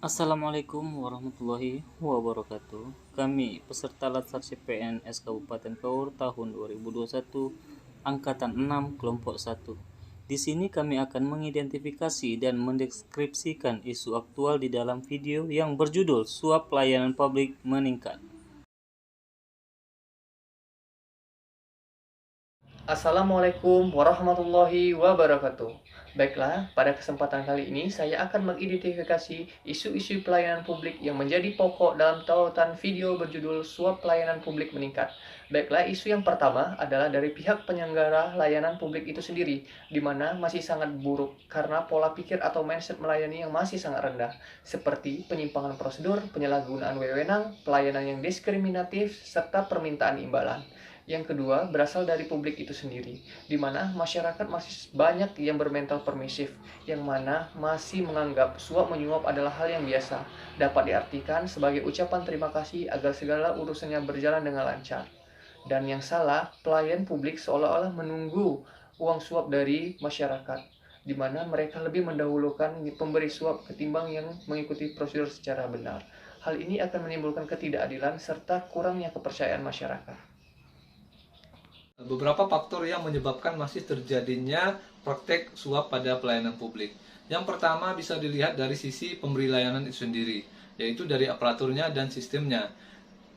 Assalamualaikum warahmatullahi wabarakatuh. Kami peserta Latsar CPNS Kabupaten Kaur tahun 2021 angkatan 6 kelompok 1. Di sini kami akan mengidentifikasi dan mendeskripsikan isu aktual di dalam video yang berjudul Suap Pelayanan Publik Meningkat. Assalamualaikum warahmatullahi wabarakatuh. Baiklah, pada kesempatan kali ini saya akan mengidentifikasi isu-isu pelayanan publik yang menjadi pokok dalam tautan video berjudul Suap Pelayanan Publik Meningkat. Baiklah, isu yang pertama adalah dari pihak penyelenggara layanan publik itu sendiri, di mana masih sangat buruk karena pola pikir atau mindset melayani yang masih sangat rendah, seperti penyimpangan prosedur, penyalahgunaan wewenang, pelayanan yang diskriminatif, serta permintaan imbalan. Yang kedua, berasal dari publik itu sendiri, di mana masyarakat masih banyak yang bermental permisif, yang mana masih menganggap suap menyuap adalah hal yang biasa, dapat diartikan sebagai ucapan terima kasih agar segala urusannya berjalan dengan lancar. Dan yang salah, pelayan publik seolah-olah menunggu uang suap dari masyarakat, di mana mereka lebih mendahulukan pemberi suap ketimbang yang mengikuti prosedur secara benar. Hal ini akan menimbulkan ketidakadilan serta kurangnya kepercayaan masyarakat. Beberapa faktor yang menyebabkan masih terjadinya praktek suap pada pelayanan publik. Yang pertama bisa dilihat dari sisi pemberi layanan itu sendiri, yaitu dari aparaturnya dan sistemnya.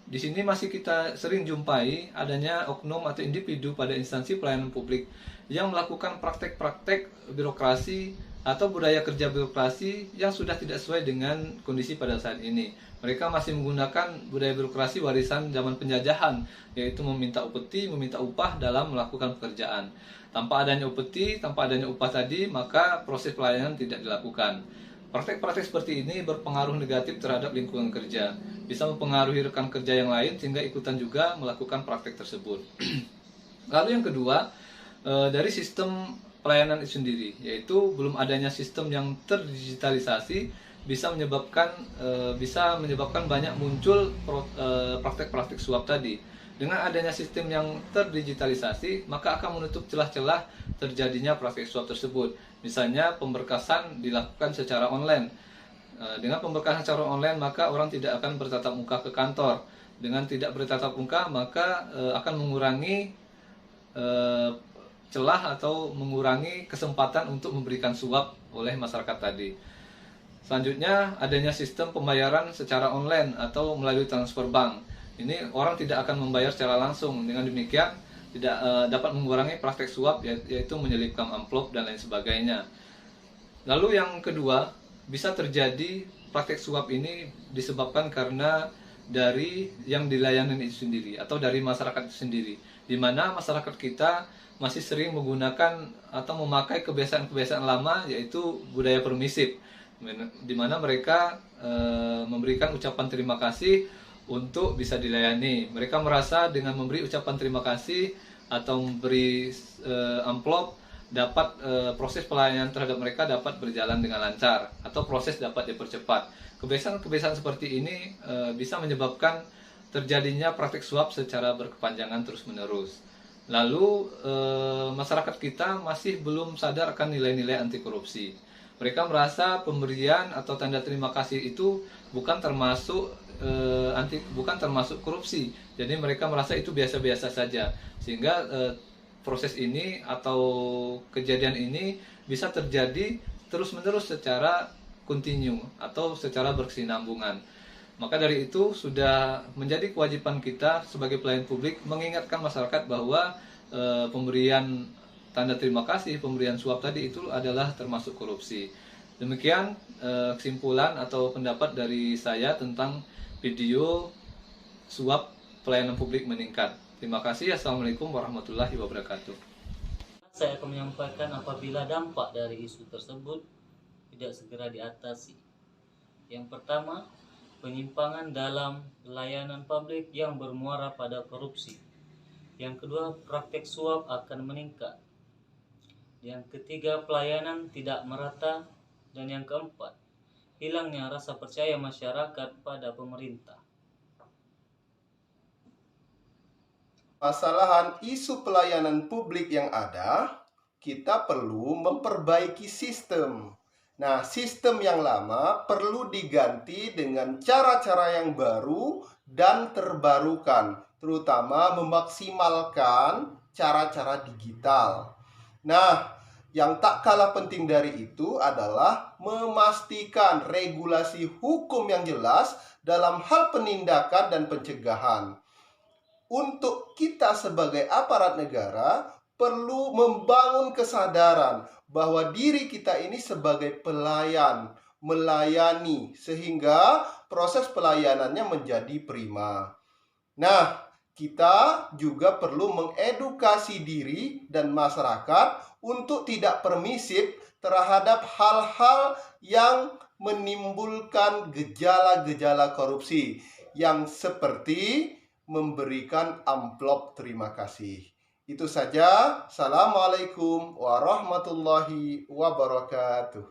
Di sini masih kita sering jumpai adanya oknum atau individu pada instansi pelayanan publik yang melakukan praktek-praktek birokrasi atau budaya kerja birokrasi yang sudah tidak sesuai dengan kondisi pada saat ini. Mereka masih menggunakan budaya birokrasi warisan zaman penjajahan, yaitu meminta upeti, meminta upah dalam melakukan pekerjaan. Tanpa adanya upeti, tanpa adanya upah tadi, maka proses pelayanan tidak dilakukan. Praktek-praktek seperti ini berpengaruh negatif terhadap lingkungan kerja, bisa mempengaruhi rekan kerja yang lain sehingga ikutan juga melakukan praktek tersebut. Lalu yang kedua, dari sistem pelayanan itu sendiri, yaitu belum adanya sistem yang terdigitalisasi bisa menyebabkan banyak muncul praktek-praktek suap tadi. Dengan adanya sistem yang terdigitalisasi, maka akan menutup celah-celah terjadinya praktek suap tersebut. Misalnya pemberkasan dilakukan secara online. Dengan pemberkasan secara online, maka orang tidak akan bertatap muka ke kantor. Dengan tidak bertatap muka, maka akan mengurangi celah atau mengurangi kesempatan untuk memberikan suap oleh masyarakat tadi. Selanjutnya, adanya sistem pembayaran secara online atau melalui transfer bank. Ini orang tidak akan membayar secara langsung. Dengan demikian, tidak dapat mengurangi praktek suap, yaitu menyelipkan amplop dan lain sebagainya. Lalu yang kedua, bisa terjadi praktek suap ini disebabkan karena dari yang dilayani itu sendiri atau dari masyarakat itu sendiri, di mana masyarakat kita masih sering menggunakan atau memakai kebiasaan-kebiasaan lama, yaitu budaya permisif, di mana mereka memberikan ucapan terima kasih untuk bisa dilayani. Mereka merasa dengan memberi ucapan terima kasih atau memberi amplop dapat proses pelayanan terhadap mereka dapat berjalan dengan lancar atau proses dapat dipercepat. Kebiasaan-kebiasaan seperti ini bisa menyebabkan terjadinya praktik suap secara berkepanjangan terus-menerus. Lalu masyarakat kita masih belum sadar akan nilai-nilai anti korupsi. Mereka merasa pemberian atau tanda terima kasih itu bukan termasuk korupsi. Jadi mereka merasa itu biasa-biasa saja. Sehingga proses ini atau kejadian ini bisa terjadi terus-menerus secara kontinu atau secara berkesinambungan. Maka dari itu sudah menjadi kewajiban kita sebagai pelayan publik mengingatkan masyarakat bahwa pemberian tanda terima kasih, pemberian suap tadi itu adalah termasuk korupsi. Demikian kesimpulan atau pendapat dari saya tentang video suap pelayanan publik meningkat. Terima kasih. Assalamualaikum warahmatullahi wabarakatuh. Saya akan menyampaikan apabila dampak dari isu tersebut tidak segera diatasi. Yang pertama, penyimpangan dalam layanan publik yang bermuara pada korupsi. Yang kedua, praktek suap akan meningkat. Yang ketiga, pelayanan tidak merata. Dan yang keempat, hilangnya rasa percaya masyarakat pada pemerintah. Masalahan isu pelayanan publik yang ada, kita perlu memperbaiki sistem. Nah, sistem yang lama perlu diganti dengan cara-cara yang baru dan terbarukan, terutama memaksimalkan cara-cara digital. Nah, yang tak kalah penting dari itu adalah memastikan regulasi hukum yang jelas dalam hal penindakan dan pencegahan. Untuk kita sebagai aparat negara perlu membangun kesadaran bahwa diri kita ini sebagai pelayan, melayani, sehingga proses pelayanannya menjadi prima. Nah, kita juga perlu mengedukasi diri dan masyarakat untuk tidak permisif terhadap hal-hal yang menimbulkan gejala-gejala korupsi, yang seperti memberikan amplop terima kasih. Itu saja. Assalamualaikum warahmatullahi wabarakatuh.